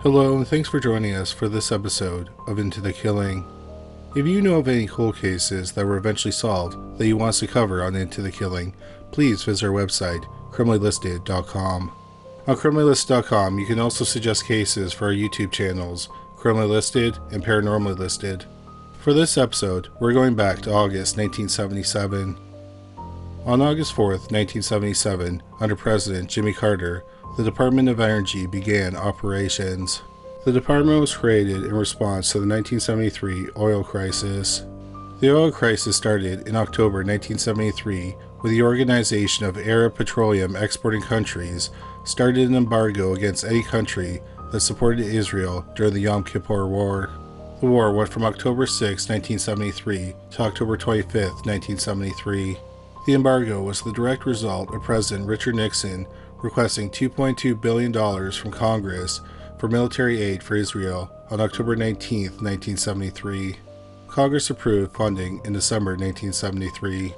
Hello, and thanks for joining us for this episode of Into the Killing. If you know of any cold cases that were eventually solved that you want us to cover on Into the Killing, please visit our website, criminallylisted.com. On criminallylisted.com, you can also suggest cases for our YouTube channels, Criminally Listed and Paranormally Listed. For this episode, we're going back to August 1977. On August 4th, 1977, under President Jimmy Carter, the Department of Energy began operations. The department was created in response to the 1973 oil crisis. The oil crisis started in October 1973 when the Organization of Arab Petroleum Exporting Countries started an embargo against any country that supported Israel during the Yom Kippur War. The war went from October 6, 1973 to October 25, 1973. The embargo was the direct result of President Richard Nixon requesting $2.2 billion from Congress for military aid for Israel on October 19, 1973. Congress approved funding in December 1973.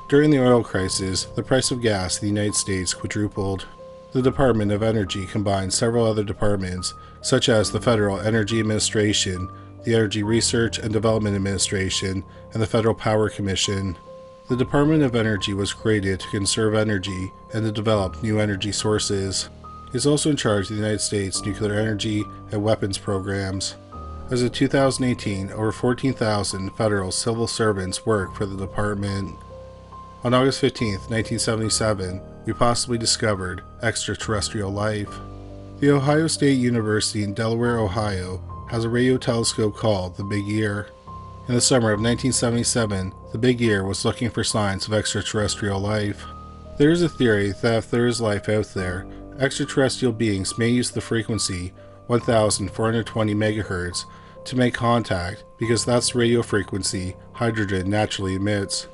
During the oil crisis, the price of gas in the United States quadrupled. The Department of Energy combined several other departments, such as the Federal Energy Administration, the Energy Research and Development Administration, and the Federal Power Commission. The Department of Energy was created to conserve energy and to develop new energy sources. It is also in charge of the United States nuclear energy and weapons programs. As of 2018, over 14,000 federal civil servants work for the department. On August 15, 1977, we possibly discovered extraterrestrial life. The Ohio State University in Delaware, Ohio, has a radio telescope called the Big Ear. In the summer of 1977, the Big Ear was looking for signs of extraterrestrial life. There is a theory that if there is life out there, extraterrestrial beings may use the frequency 1420 MHz to make contact because that's the radio frequency hydrogen naturally emits.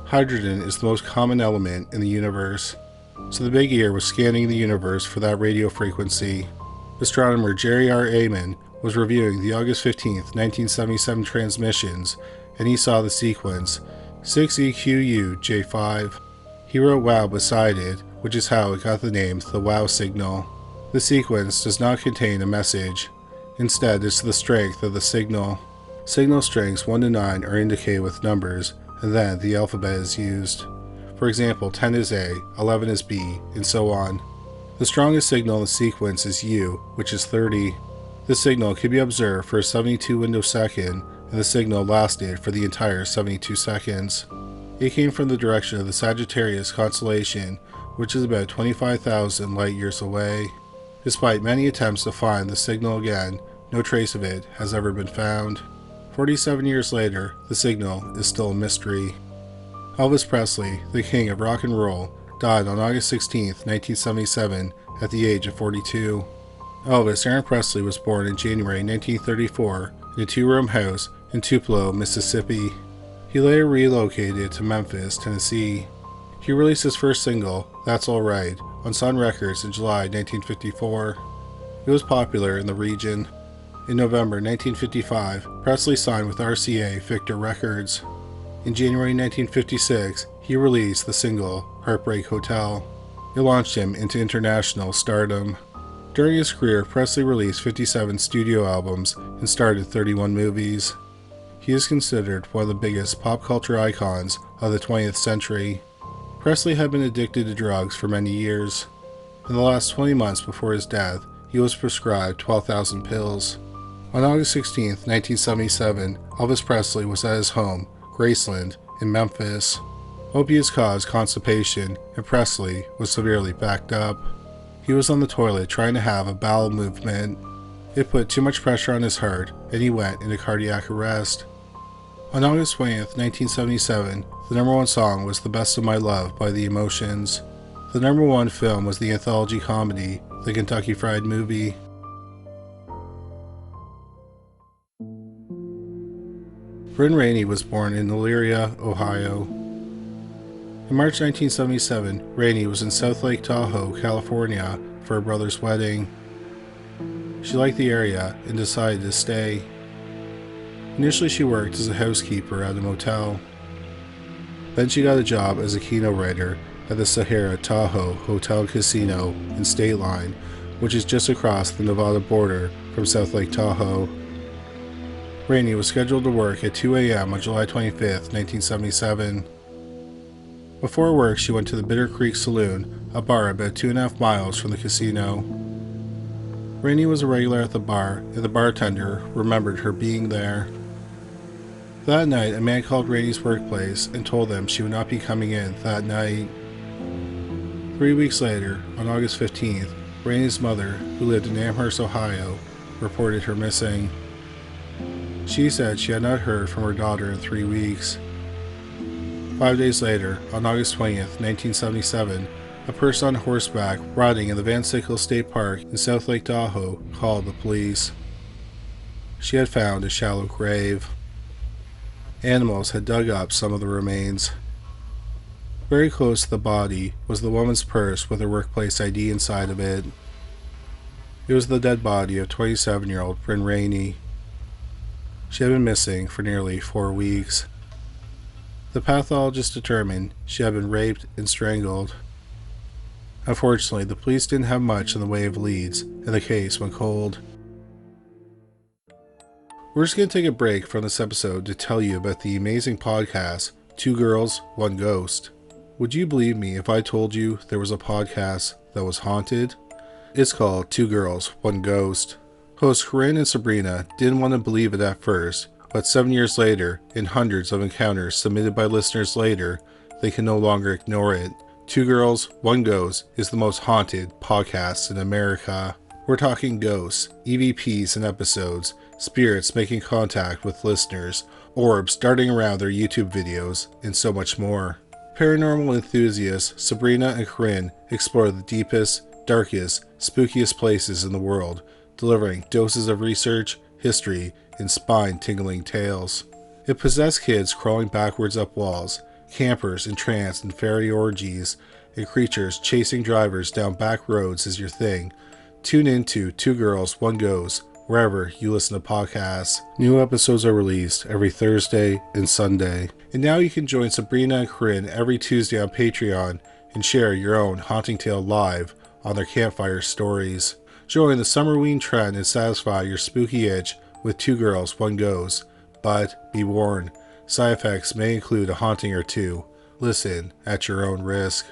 Hydrogen is the most common element in the universe, so the Big Ear was scanning the universe for that radio frequency. Astronomer Jerry R. Amon was reviewing the August 15, 1977 transmissions, and he saw the sequence 6EQUJ5. He wrote WOW beside it, which is how it got the name the WOW signal. The sequence does not contain a message. Instead, it's the strength of the signal. Signal strengths 1 to 9 are indicated with numbers, and then the alphabet is used. For example, 10 is A, 11 is B, and so on. The strongest signal in the sequence is U, which is 30. The signal could be observed for a 72 window second, and the signal lasted for the entire 72 seconds. It came from the direction of the Sagittarius constellation, which is about 25,000 light years away. Despite many attempts to find the signal again, no trace of it has ever been found. 47 years later, the signal is still a mystery. Elvis Presley, the king of rock and roll, died on August 16, 1977, at the age of 42. Elvis Aaron Presley was born in January 1934 in a two-room house in Tupelo, Mississippi. He later relocated to Memphis, Tennessee. He released his first single, That's Alright, on Sun Records in July 1954. It was popular in the region. In November 1955, Presley signed with RCA Victor Records. In January 1956, he released the single Heartbreak Hotel. It launched him into international stardom. During his career, Presley released 57 studio albums and starred 31 movies. He is considered one of the biggest pop culture icons of the 20th century. Presley had been addicted to drugs for many years. In the last 20 months before his death, he was prescribed 12,000 pills. On August 16, 1977, Elvis Presley was at his home, Graceland, in Memphis. Opiates caused constipation, and Presley was severely backed up. He was on the toilet trying to have a bowel movement. It put too much pressure on his heart, and he went into cardiac arrest. On August 20th, 1977, the number one song was The Best of My Love by The Emotions. The number one film was the anthology comedy, The Kentucky Fried Movie. Brynn Rainey was born in Elyria, Ohio. In March 1977, Rainey was in South Lake Tahoe, California for her brother's wedding. She liked the area and decided to stay. Initially, she worked as a housekeeper at a motel. Then she got a job as a keynote writer at the Sahara Tahoe Hotel Casino in State Line, which is just across the Nevada border from South Lake Tahoe. Rainey was scheduled to work at 2 a.m. on July 25, 1977. Before work, she went to the Bitter Creek Saloon, a bar about 2.5 miles from the casino. Rainey was a regular at the bar, and the bartender remembered her being there. That night, a man called Rainey's workplace and told them she would not be coming in that night. 3 weeks later, on August 15th, Rainey's mother, who lived in Amherst, Ohio, reported her missing. She said she had not heard from her daughter in 3 weeks. 5 days later, on August 20th, 1977, a person on horseback riding in the Van Sickle State Park in South Lake Tahoe called the police. She had found a shallow grave. Animals had dug up some of the remains. Very close to the body was the woman's purse with her workplace ID inside of it. It was the dead body of 27-year-old Brynn Rainey. She had been missing for nearly 4 weeks. The pathologist determined she had been raped and strangled. Unfortunately, the police didn't have much in the way of leads, and the case went cold. We're just going to take a break from this episode to tell you about the amazing podcast, 2 Girls, 1 Ghost. Would you believe me if I told you there was a podcast that was haunted? It's called 2 Girls, 1 Ghost. Hosts Corinne and Sabrina didn't want to believe it at first, but 7 years later, and hundreds of encounters submitted by listeners later, they can no longer ignore it. 2 Girls, 1 Ghost is the most haunted podcast in America. We're talking ghosts, EVPs in episodes, spirits making contact with listeners, orbs darting around their YouTube videos, and so much more. Paranormal enthusiasts Sabrina and Corinne explore the deepest, darkest, spookiest places in the world, delivering doses of research, history, and spine-tingling tales. If possessed kids crawling backwards up walls, campers entranced in fairy orgies, and creatures chasing drivers down back roads is your thing, tune into 2 Girls, 1 Ghost wherever you listen to podcasts. New episodes are released every Thursday and Sunday. And now you can join Sabrina and Corinne every Tuesday on Patreon and share your own haunting tale live on their campfire stories. Join the Summerween trend and satisfy your spooky itch with 2 Girls, 1 Ghost. But be warned, side effects may include a haunting or two. Listen at your own risk.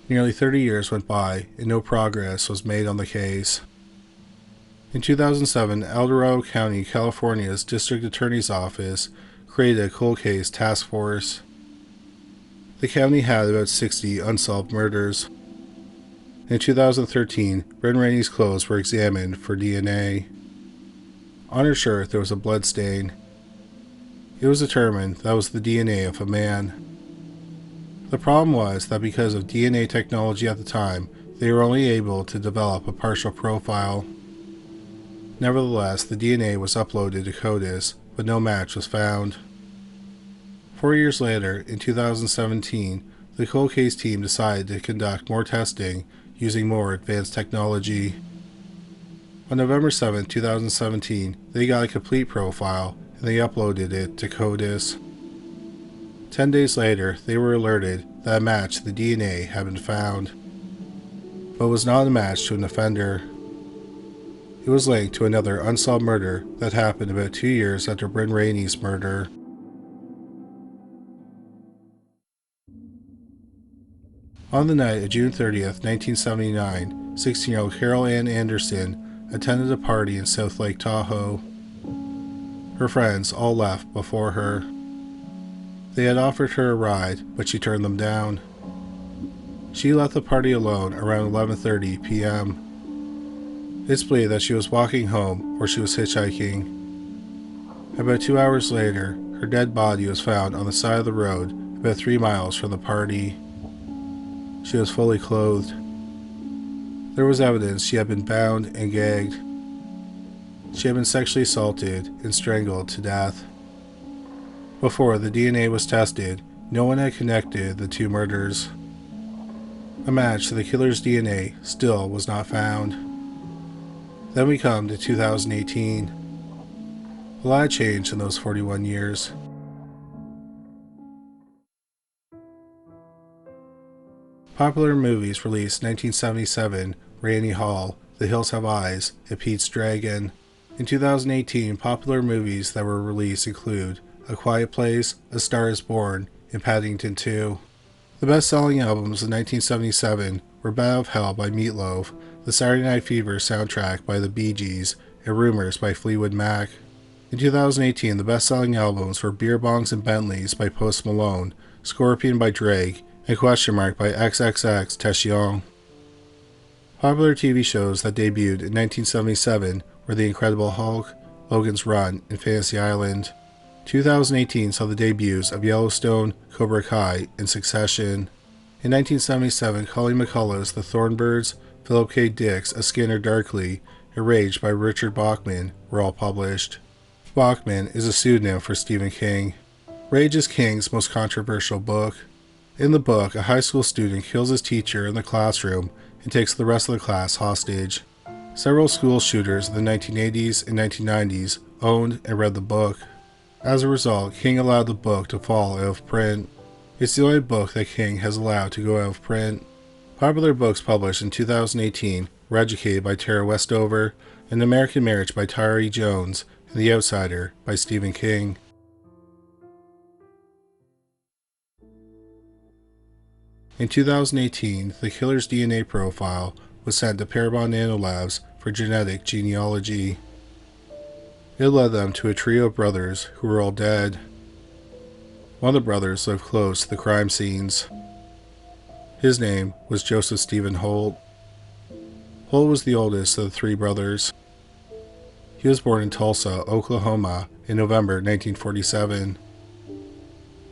Nearly 30 years went by and no progress was made on the case. In 2007, El Dorado County, California's District Attorney's Office created a cold case task force. The county had about 60 unsolved murders. In 2013, Brynn Rainey's clothes were examined for DNA. On her shirt there was a blood stain. It was determined that was the DNA of a man. The problem was that because of DNA technology at the time, they were only able to develop a partial profile. Nevertheless, the DNA was uploaded to CODIS, but no match was found. 4 years later, in 2017, the cold case team decided to conduct more testing using more advanced technology. On November 7, 2017, they got a complete profile and they uploaded it to CODIS. 10 days later, they were alerted that a match to the DNA had been found, but was not a match to an offender. It was linked to another unsolved murder that happened about 2 years after Brynn Rainey's murder. On the night of June 30th, 1979, 16-year-old Carol Ann Andersen attended a party in South Lake Tahoe. Her friends all left before her. They had offered her a ride, but she turned them down. She left the party alone around 11:30 p.m. It's believed that she was walking home or she was hitchhiking. About 2 hours later, her dead body was found on the side of the road about 3 miles from the party. She was fully clothed. There was evidence she had been bound and gagged. She had been sexually assaulted and strangled to death. Before the DNA was tested, no one had connected the 2 murders. A match to the killer's DNA still was not found. Then we come to 2018. A lot changed in those 41 years. Popular movies released 1977, Rainy Hall, The Hills Have Eyes, and Pete's Dragon. In 2018, popular movies that were released include A Quiet Place, A Star is Born, and Paddington 2. The best-selling albums in 1977 were Battle of Hell by Meat Loaf, the Saturday Night Fever soundtrack by the Bee Gees, and Rumors by Fleetwood Mac. In 2018, the best-selling albums were Beer Bongs and Bentleys by Post Malone, Scorpion by Drake, and Question Mark by XXXTentacion. Popular TV shows that debuted in 1977 were The Incredible Hulk, Logan's Run, and Fantasy Island. 2018 saw the debuts of Yellowstone, Cobra Kai, and Succession. In 1977, Colleen McCullough's The Thornbirds, Philip K. Dick's A Scanner Darkly, and Rage by Richard Bachman were all published. Bachman is a pseudonym for Stephen King. Rage is King's most controversial book. In the book, a high school student kills his teacher in the classroom and takes the rest of the class hostage. Several school shooters in the 1980s and 1990s owned and read the book. As a result, King allowed the book to fall out of print. It's the only book that King has allowed to go out of print. Popular books published in 2018 were Educated by Tara Westover, An American Marriage by Tyree Jones, and The Outsider by Stephen King. In 2018, the killer's DNA profile was sent to Paramount Nanolabs for genetic genealogy. It led them to a trio of brothers who were all dead. One of the brothers lived close to the crime scenes. His name was Joseph Stephen Holt. Holt was the oldest of the three brothers. He was born in Tulsa, Oklahoma in November 1947.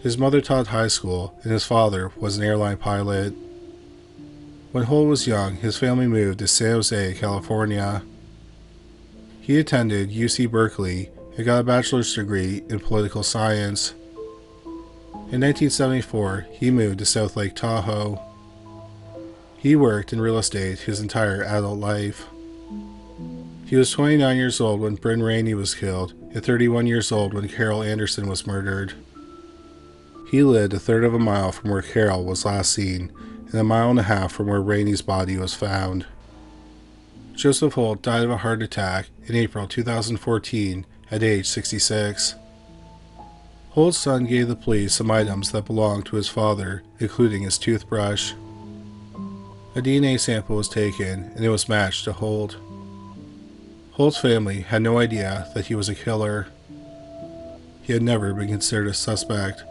His mother taught high school and his father was an airline pilot. When Holt was young, his family moved to San Jose, California. He attended UC Berkeley and got a bachelor's degree in political science. In 1974, he moved to South Lake Tahoe. He worked in real estate his entire adult life. He was 29 years old when Brynn Rainey was killed and 31 years old when Carol Andersen was murdered. He lived a third of a mile from where Carol was last seen and a mile and a half from where Rainey's body was found. Joseph Holt died of a heart attack in April 2014 at age 66. Holt's son gave the police some items that belonged to his father, including his toothbrush. A DNA sample was taken and it was matched to Holt. Holt's family had no idea that he was a killer. He had never been considered a suspect.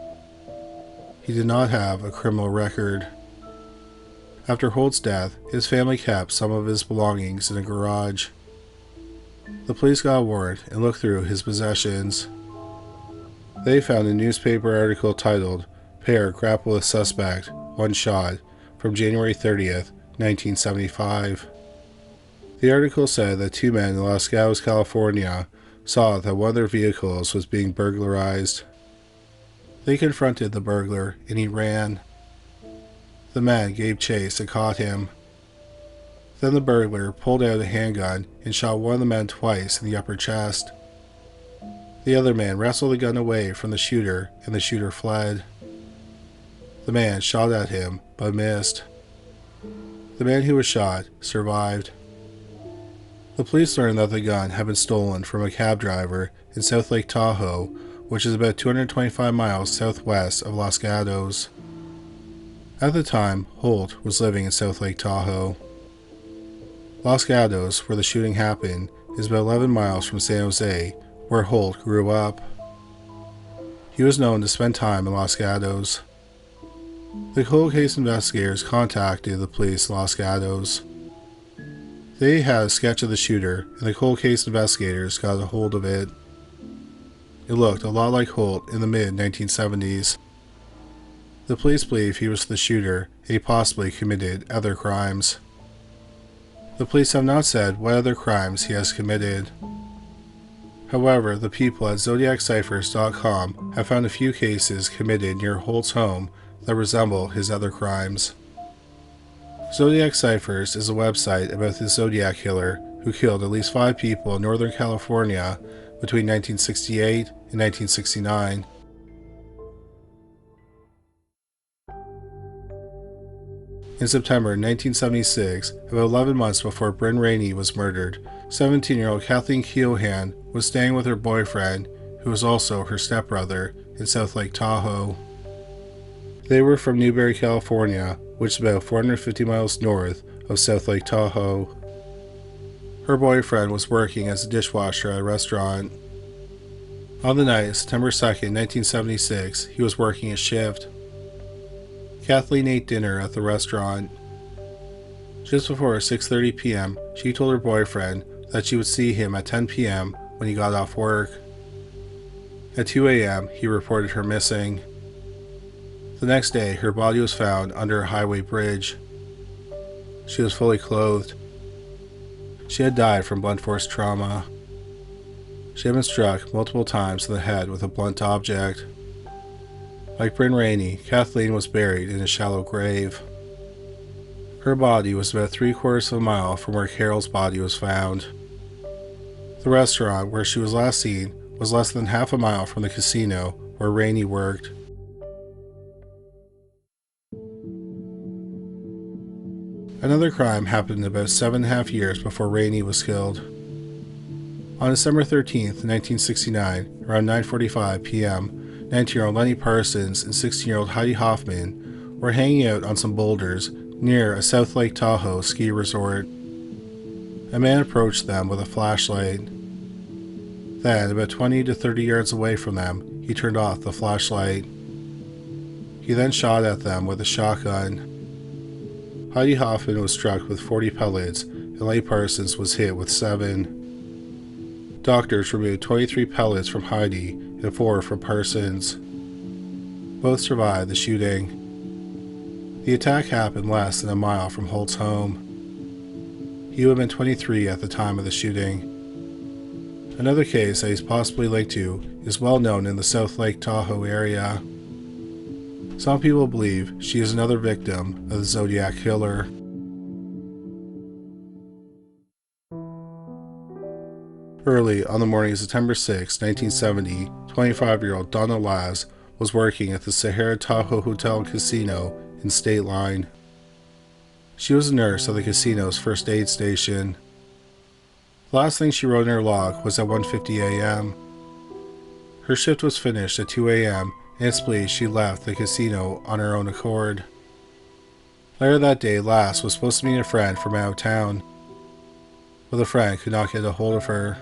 He did not have a criminal record. After Holt's death, his family kept some of his belongings in a garage. The police got a warrant and looked through his possessions. They found a newspaper article titled, "Pair Grapple with Suspect, One Shot," from January 30th, 1975. The article said that two men in Los Gatos, California, saw that one of their vehicles was being burglarized. They confronted the burglar and he ran. The men gave chase and caught him. Then the burglar pulled out a handgun and shot one of the men twice in the upper chest. The other man wrestled the gun away from the shooter and the shooter fled. The man shot at him but missed. The man who was shot survived. The police learned that the gun had been stolen from a cab driver in South Lake Tahoe, which is about 225 miles southwest of Los Gatos. At the time, Holt was living in South Lake Tahoe. Los Gatos, where the shooting happened, is about 11 miles from San Jose, where Holt grew up. He was known to spend time in Los Gatos. The cold case investigators contacted the police in Los Gatos. They had a sketch of the shooter, and the cold case investigators got a hold of it. It looked a lot like Holt in the mid-1970s. The police believe he was the shooter and he possibly committed other crimes. The police have not said what other crimes he has committed. However, the people at ZodiacCiphers.com have found a few cases committed near Holt's home that resemble his other crimes. Zodiac Ciphers is a website about the Zodiac Killer who killed at least 5 people in Northern California between 1968 and 1969. In September 1976, about 11 months before Brynn Rainey was murdered, 17-year-old Kathleen Keoughan was staying with her boyfriend, who was also her stepbrother, in South Lake Tahoe. They were from Newberry, California, which is about 450 miles north of South Lake Tahoe. Her boyfriend was working as a dishwasher at a restaurant. On the night of September 2nd, 1976, he was working a shift. Kathleen ate dinner at the restaurant. Just before 6:30 p.m., she told her boyfriend that she would see him at 10 p.m. when he got off work. At 2 a.m., he reported her missing. The next day, her body was found under a highway bridge. She was fully clothed. She had died from blunt force trauma. She had been struck multiple times in the head with a blunt object. Like Brynn Rainey, Kathleen was buried in a shallow grave. Her body was about 3/4 of a mile from where Carol's body was found. The restaurant where she was last seen was less than half a mile from the casino where Rainey worked. Another crime happened about 7.5 years before Rainey was killed. On December 13th, 1969, around 9:45 p.m., 19-year-old Lenny Parsons and 16-year-old Heidi Hoffman were hanging out on some boulders near a South Lake Tahoe ski resort. A man approached them with a flashlight. Then, about 20 to 30 yards away from them, he turned off the flashlight. He then shot at them with a shotgun. Heidi Hoffman was struck with 40 pellets, and Lenny Parsons was hit with 7. Doctors removed 23 pellets from Heidi and 4 from Parsons. Both survived the shooting. The attack happened less than a mile from Holt's home. He would have been 23 at the time of the shooting. Another case that he's possibly linked to is well known in the South Lake Tahoe area. Some people believe she is another victim of the Zodiac Killer. Early on the morning of September 6, 1970, 25-year-old Donna Laz was working at the Sahara Tahoe Hotel and Casino in State Line. She was a nurse at the casino's first aid station. The last thing she wrote in her log was at 1:50 a.m. Her shift was finished at 2 a.m. and it's believed she left the casino on her own accord. Later that day, Lass was supposed to meet a friend from out of town, but the friend could not get a hold of her.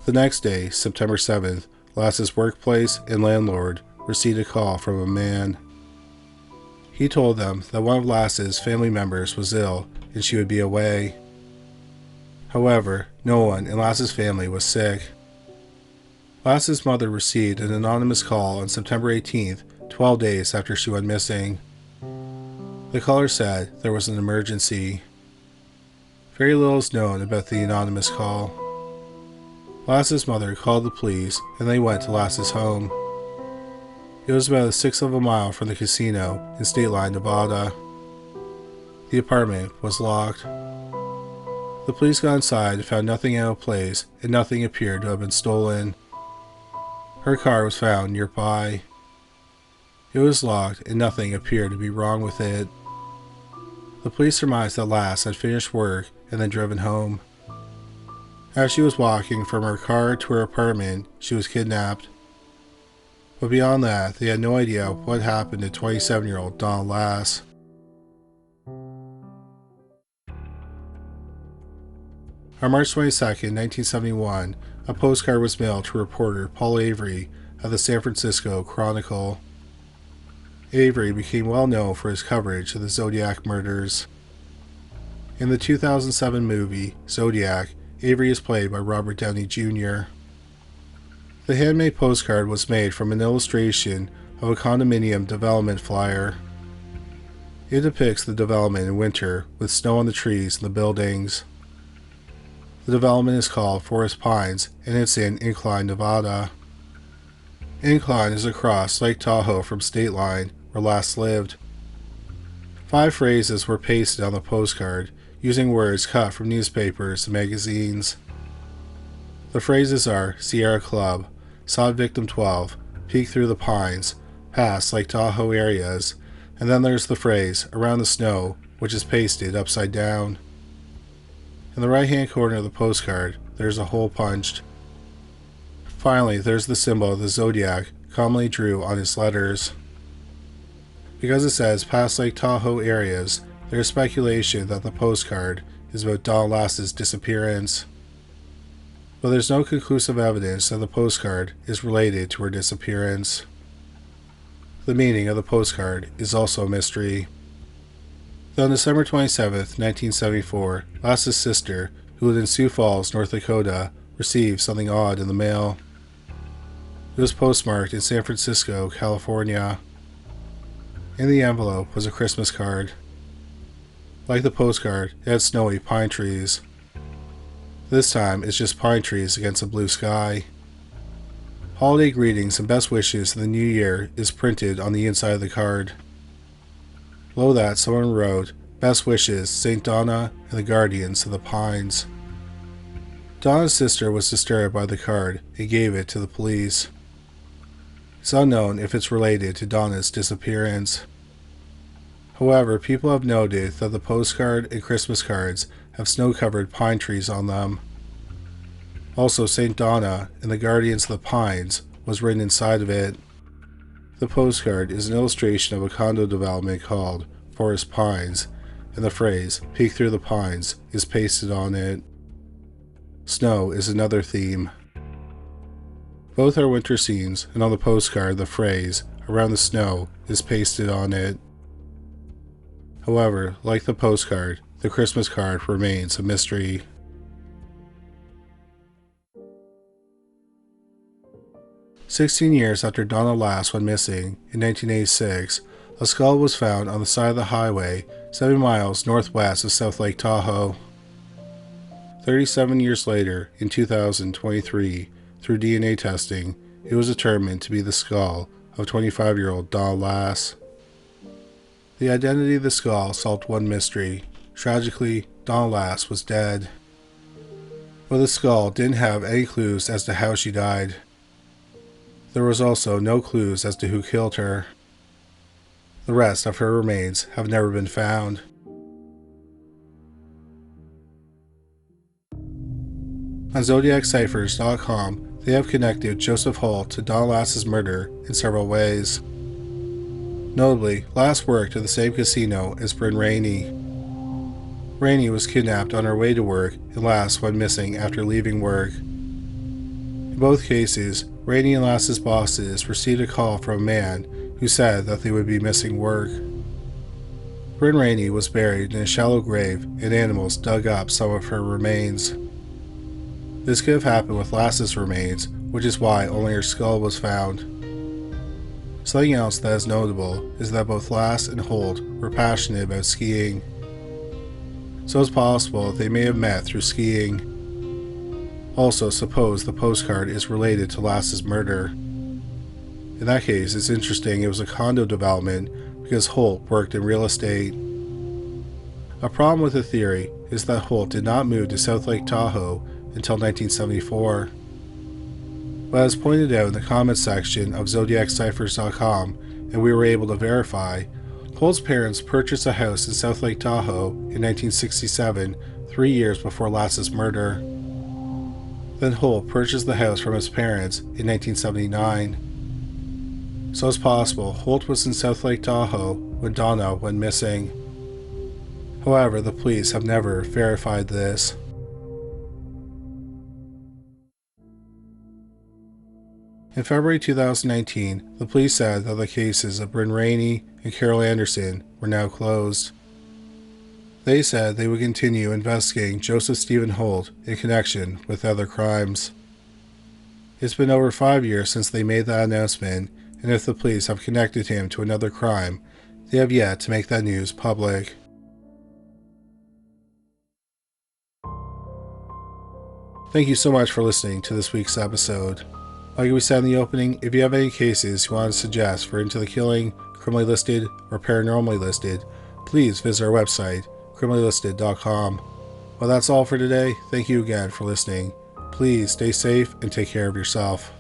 The next day, September 7th, Lass's workplace and landlord received a call from a man. He told them that one of Lass's family members was ill and she would be away. However, no one in Lass's family was sick. Lass's mother received an anonymous call on September 18th, 12 days after she went missing. The caller said there was an emergency. Very little is known about the anonymous call. Lass's mother called the police and they went to Lass's home. It was about 1/6 of a mile from the casino in State Line, Nevada. The apartment was locked. The police got inside and found nothing out of place and nothing appeared to have been stolen. Her car was found nearby. It was locked and nothing appeared to be wrong with it. The police surmised that Lass had finished work and then driven home. As she was walking from her car to her apartment, she was kidnapped. But beyond that, they had no idea what happened to 27-year-old Donna Lass. On March 22, 1971, a postcard was mailed to reporter Paul Avery of the San Francisco Chronicle. Avery became well known for his coverage of the Zodiac murders. In the 2007 movie, Zodiac, Avery is played by Robert Downey Jr. The handmade postcard was made from an illustration of a condominium development flyer. It depicts the development in winter with snow on the trees and the buildings. The development is called Forest Pines and it's in Incline, Nevada. Incline is across Lake Tahoe from State Line, where Lass lived. 5 phrases were pasted on the postcard using words cut from newspapers and magazines. The phrases are Sierra Club, Sought Victim 12, Peek Through the Pines, Past Lake Tahoe Areas, And then there's the phrase, around the snow, which is pasted upside down. In the right hand corner of the postcard, there's a hole punched. Finally, there's the symbol of the zodiac commonly drew on its letters. Because it says past Lake Tahoe areas, there is speculation that the postcard is about Donna Lass's disappearance. But there's no conclusive evidence that the postcard is related to her disappearance. The meaning of the postcard is also a mystery. Though on December 27, 1974, Lass's sister, who lived in Sioux Falls, North Dakota, received something odd in the mail. It was postmarked in San Francisco, California. In the envelope was a Christmas card. Like the postcard, it had snowy pine trees. This time, it's just pine trees against a blue sky. Holiday greetings and best wishes in the new year is printed on the inside of the card. Below that, someone wrote, "Best wishes, St. Donna and the Guardians of the Pines." Donna's sister was disturbed by the card and gave it to the police. It's unknown if it's related to Donna's disappearance. However, people have noted that the postcard and Christmas cards have snow-covered pine trees on them. Also, St. Donna and the Guardians of the Pines was written inside of it. The postcard is an illustration of a condo development called Forest Pines, and the phrase, "Peek through the pines," is pasted on it. Snow is another theme. Both are winter scenes, and on the postcard the phrase, "Around the snow," is pasted on it. However, like the postcard, the Christmas card remains a mystery. "16 years after Donna Lass went missing, in 1986, a skull was found on the side of the highway 7 miles northwest of South Lake Tahoe. 37 years later, in 2023, through DNA testing, it was determined to be the skull of 25-year-old Donna Lass. The identity of the skull solved one mystery. Tragically, Donna Lass was dead. But the skull didn't have any clues as to how she died. There was also no clues as to who killed her. The rest of her remains have never been found. On ZodiacCyphers.com, they have connected Joseph Holt to Donna Lass's murder in several ways. Notably, Lass worked at the same casino as Brynn Rainey. Rainey was kidnapped on her way to work, and Lass went missing after leaving work. In both cases, Rainey and Lass's bosses received a call from a man who said that they would be missing work. Brynn Rainey was buried in a shallow grave, and animals dug up some of her remains. This could have happened with Lass's remains, which is why only her skull was found. Something else that is notable is that both Lass and Holt were passionate about skiing. So it's possible they may have met through skiing. Also, suppose the postcard is related to Lass's murder. In that case, it's interesting it was a condo development because Holt worked in real estate. A problem with the theory is that Holt did not move to South Lake Tahoe until 1974. But as pointed out in the comments section of ZodiacCyphers.com, and we were able to verify, Holt's parents purchased a house in South Lake Tahoe in 1967, 3 years before Lass's murder. Then Holt purchased the house from his parents in 1979. So it's possible Holt was in South Lake Tahoe when Donna went missing. However, the police have never verified this. In February 2019, the police said that the cases of Brynn Rainey and Carol Andersen were now closed. They said they would continue investigating Joseph Stephen Holt in connection with other crimes. It's been over 5 years since they made that announcement, and if the police have connected him to another crime, they have yet to make that news public. Thank you so much for listening to this week's episode. Like we said in the opening, if you have any cases you want to suggest for Into the Killing, Criminally Listed, or Paranormally Listed, please visit our website, criminallylisted.com. Well, that's all for today. Thank you again for listening. Please stay safe and take care of yourself.